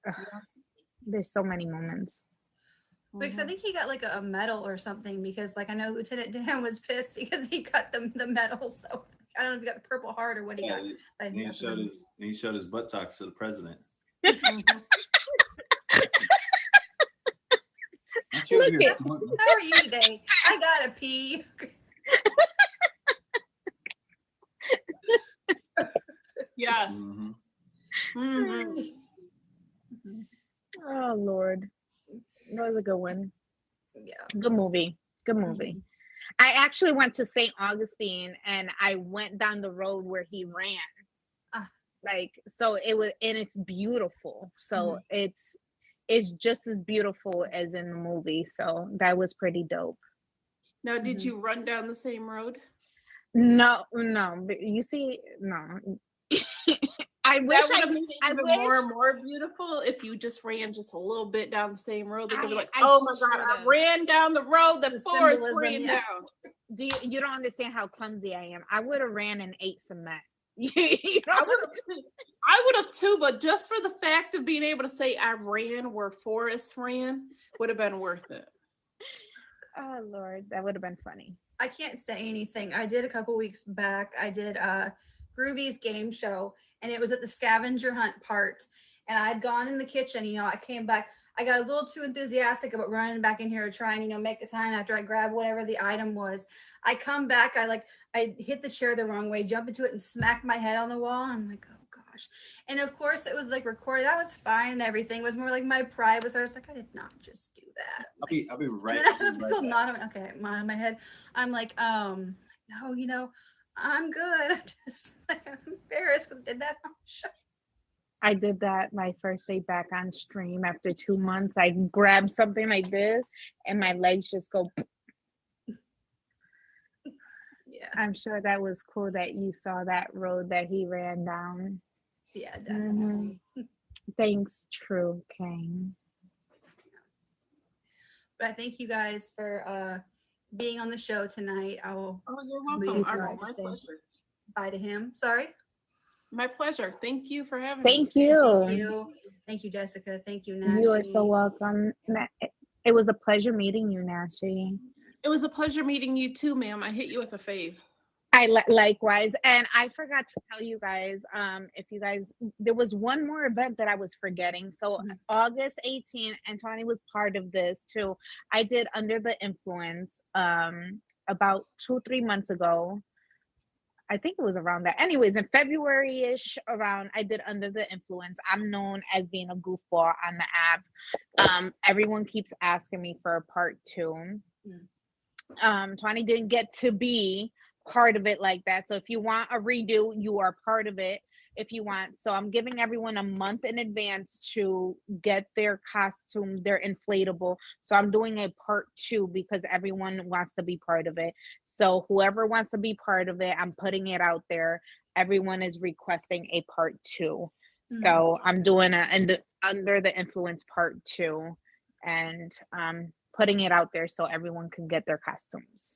there's so many moments. Because I think he got like a medal or something, because like I know Lieutenant Dan was pissed because he got the medal. So I don't know if he got the Purple Heart or what he got. But And he showed his buttocks to the president. Mhm. Aren't you over Look here it. smoking? How are you today? I gotta pee. Yes. Mhm. Mhm. Oh Lord. That was a good one. Yeah. Good movie. Good movie. I actually went to St. Augustine and I went down the road where he ran. Ah. Like, so it was, and it's beautiful. So it's just as beautiful as in the movie. So that was pretty dope. Now, did you run down the same road? No, but you see, no. I wish That would I have made it I even wish more beautiful if you just ran just a little bit down the same road. They could be like, I "Oh my God, I should've. ran down the road that The Forrest symbolism, ran yeah. down." you don't understand how clumsy I am. I would have ran and ate cement. You I know? would have too, but just for the fact of being able to say I ran where Forrest ran would have been worth it. Oh Lord, that would have been funny. I can't say anything. I did a couple weeks back. I did Groovy's game show, and it was at the scavenger hunt part. And I'd gone in the kitchen. I came back. I got a little too enthusiastic about running back in here to try and make the time after I grabbed whatever the item was. I come back. I hit the chair the wrong way, jump into it, and smack my head on the wall. I'm like, oh gosh. And of course, it was like recorded. I was fine and everything. It was more like my pride was. I was like, I did not just do that. I'll be right. And then I have a right pickle back. knot in my head. I'm like, no, I'm good. I'm just like, I'm embarrassed because I did that on the show. I did that my first day back on stream after 2 months. I grabbed something like this and my legs just go. Yeah. I'm sure that was cool that you saw that road that he ran down. Yeah, definitely. Thanks, True King. But I thank you guys for being on the show tonight. I will Oh, you're Please, welcome. sorry, My say- pleasure. bye to him. Sorry. My pleasure. Thank you for having Thank me. you. Thank you, Jessica. Thank you, Nashi. You are so welcome. It was a pleasure meeting you, Nashi. It was a pleasure meeting you too, ma'am. I hit you with a fave. Likewise, and I forgot to tell you guys, there was one more event that I was forgetting. So August 18th, and Tony was part of this too. I did Under the Influence about 2-3 months ago. I think it was around that. Anyways, in February-ish around, I did Under the Influence. I'm known as being a goofball on the app. Everyone keeps asking me for a part 2. Tony didn't get to be part of it like that. So if you want a redo, you are part of it if you want. So I'm giving everyone a month in advance to get their costume, their inflatable. So I'm doing a part 2 because everyone wants to be part of it. So whoever wants to be part of it, I'm putting it out there. Everyone is requesting a part 2. So I'm doing Under the Influence part 2 and putting it out there so everyone can get their costumes.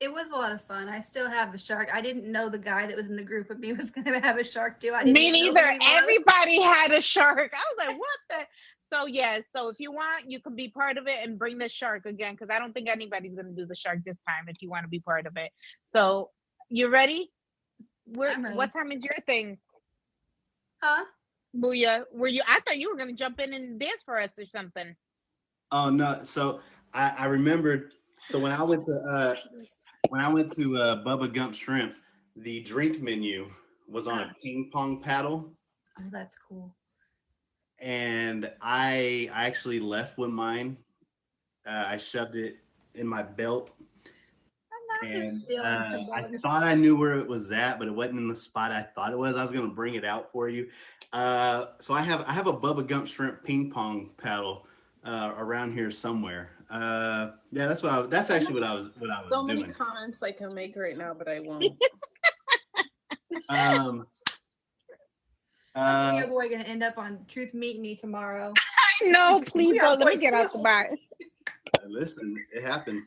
It was a lot of fun. I still have the shark. I didn't know the guy that was in the group with me was going to have a shark too. Me neither. Everybody had a shark. I was like, what the? So yes. So if you want, you can be part of it and bring the shark again, because I don't think anybody's going to do the shark this time if you want to be part of it. So you ready? I'm ready. What time is your thing? Huh? Booyah. I thought you were going to jump in and dance for us or something. Oh no! So I remembered. So when I went to Bubba Gump Shrimp, the drink menu was on a ping pong paddle. Oh, that's cool. And I actually left with mine. I shoved it in my belt. And I thought I knew where it was at, but it wasn't in the spot I thought it was. I was going to bring it out for you. So I have a Bubba Gump Shrimp ping pong paddle around here somewhere. Yeah, that's actually what I was So doing. many comments I can make right now, but I won't. Your boy gonna end up on Truth Meet Me tomorrow. No, please We don't. are Let me get out the boys. box. Listen, it happened.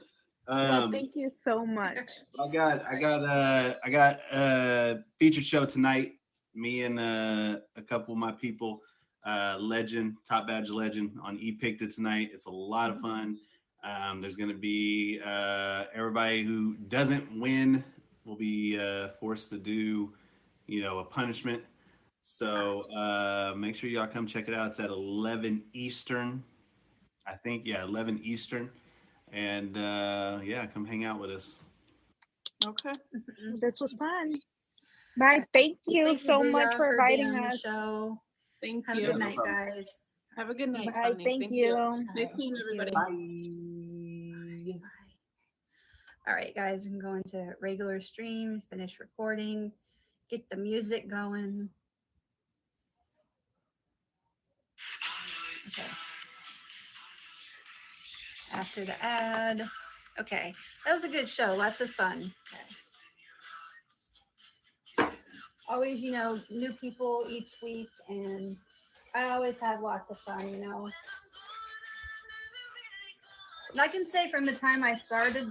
Well, thank you so much. I got a featured show tonight. Me and a couple of my people, Legend, Top Badge Legend on ePicta tonight. It's a lot of fun. There's going to be everybody who doesn't win will be forced to do, a punishment. So make sure y'all come check it out. It's at 11 Eastern. I think, 11 Eastern. And come hang out with us. Okay. This was fun. Bye. Thank you so much for inviting being on the us. show. Thank Have a you. good no night, problem. guys. Have a good night. Bye. Tony. Thank you. Stay Bye. tuned, Thank you. everybody. Bye. All right, guys, we can go into regular stream, finish recording, get the music going. Okay. After the ad. Okay, that was a good show. Lots of fun. Okay. Always, new people each week, and I always have lots of fun, And I can say from the time I started